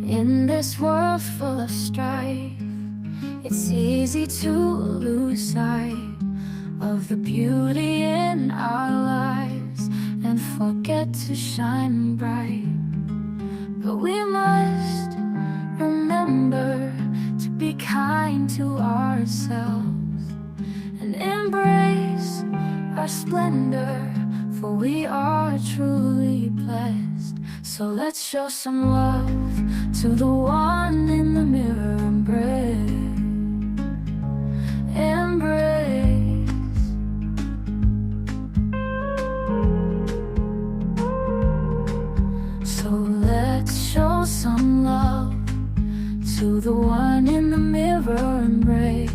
In this world full of strife, it's easy to lose sight of the beauty in our lives and forget to shine bright. But we must remember to be kind to ourselves and embrace our splendor, for we are truly blessed. So let's show some love to the one in the mirror. Embrace. So let's show some love to the one in the mirror. Embrace.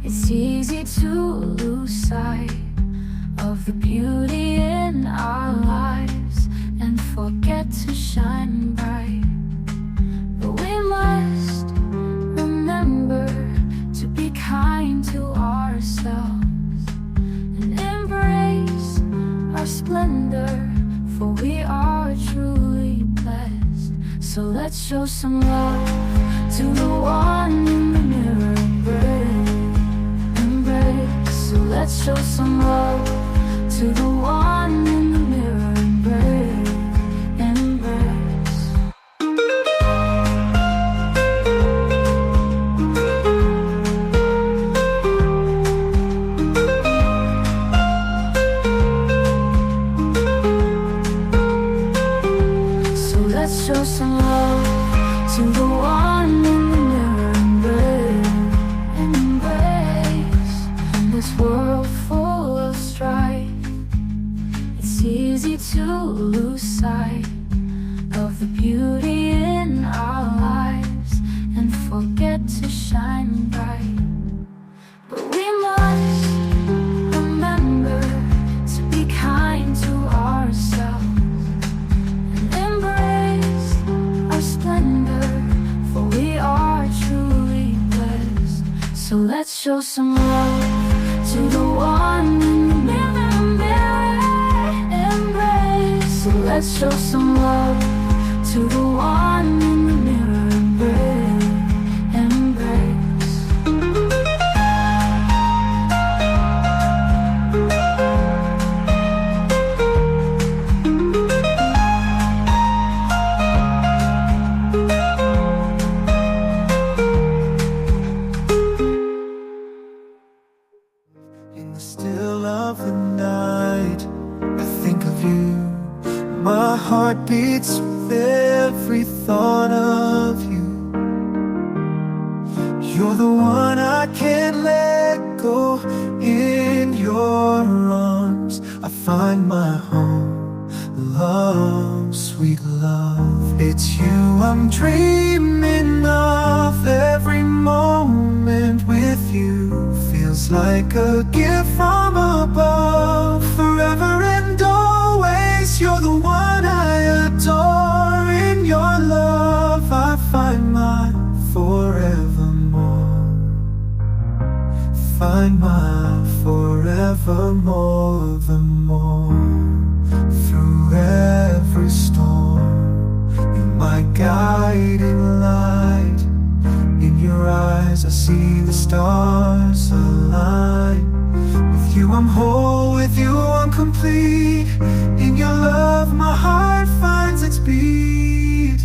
It's easy to lose sight of the beauty in our lives and forget to shine bright. But we must remember to be kind to ourselves and embrace our splendor, for we are truly blessed. So let's show some love to the one in the mirror. So let's show some love to the one in the mirror. Embrace. So let's show some love to the one in the mirror. This world full of strife, it's easy to lose sight of the beauty in our lives and forget to shine bright. But we must remember to be kind to ourselves and embrace our splendor, for we are truly blessed. So let's show some love to the one in the mirror. Embrace. So let's show some love to the one in the mirror. Embrace. In the still of the night, I think of you. My heart beats with every thought of you. You're the one I can't let go. In your arms I find my home. Love, sweet love, it's you I'm dreaming of. Every moment with you feels like a gift from above. Forever and always, you're the one I adore. In your love I find my forevermore. Find my forevermore, the more. Through every storm, you're my guiding light. In your eyes I see the stars align. With you I'm whole, with you I'm complete. In your love my heart finds its beat.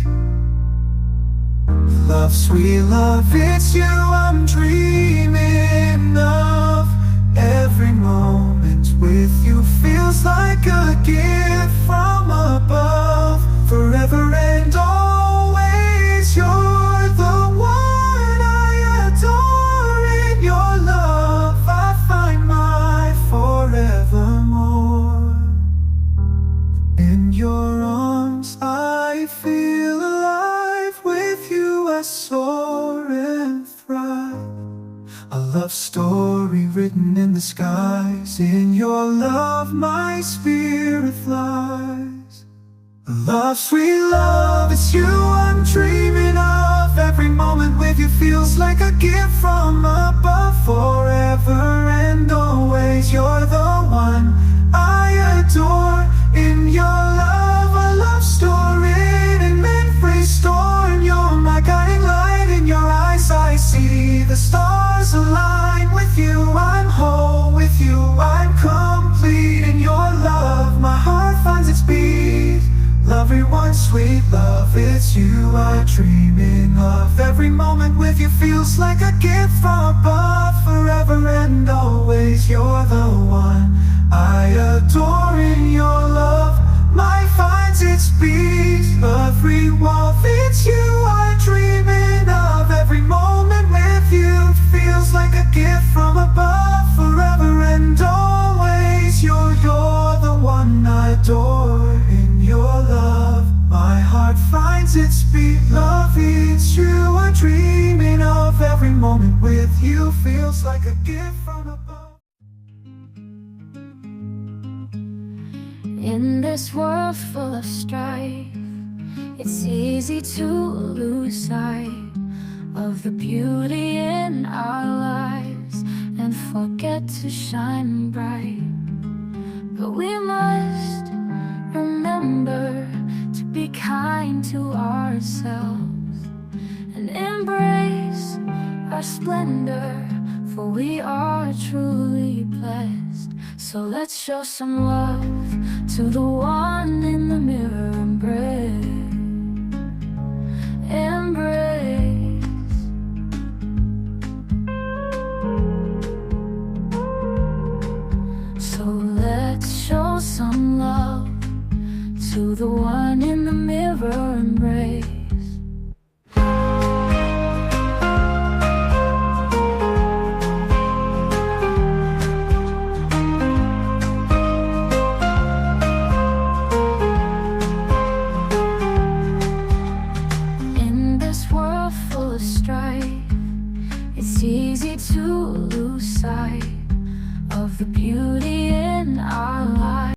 Love, sweet love, it's you I'm dreaming of. Every moment with you feels like a gift from above. Forever and always, you're the one I adore. In your love I find my forevermore. In your arms I feel alive. With you I soar and thrive. A love story written in the skies. In your love my spirit flies. Love, sweet love, it's you I'm dreaming of. Every moment with you feels like a gift from above. Forever and always, you're the one I adore. In your love, a love story in mid-free storm. You're my guiding light, in your eyes I see the stars align. With you I'm whole, with you I'm complete. In your love, my heart finds its beat. Everyone, sweet love, it's you I'm dreaming of. Every moment with you feels like a gift from above. Forever and always, you're the one I adore. In your love, my finds its beat. Every walk, it's you I'm dreaming of. Every moment with you feels like a gift from above. Forever and always, you're the one I adore. In your love, my heart finds its beat. Love, it's you I'm dreaming of. Every moment with you feels like a gift from above. In this world full of strife, it's easy to lose sight of the beauty in our lives and forget to shine bright. But we must remember to be kind to ourselves and embrace our splendor, for we are truly blessed. So let's show some love to the one in the mirror. Embrace. So let's show some love to the one in the mirror. Embrace. It's easy to lose sight of the beauty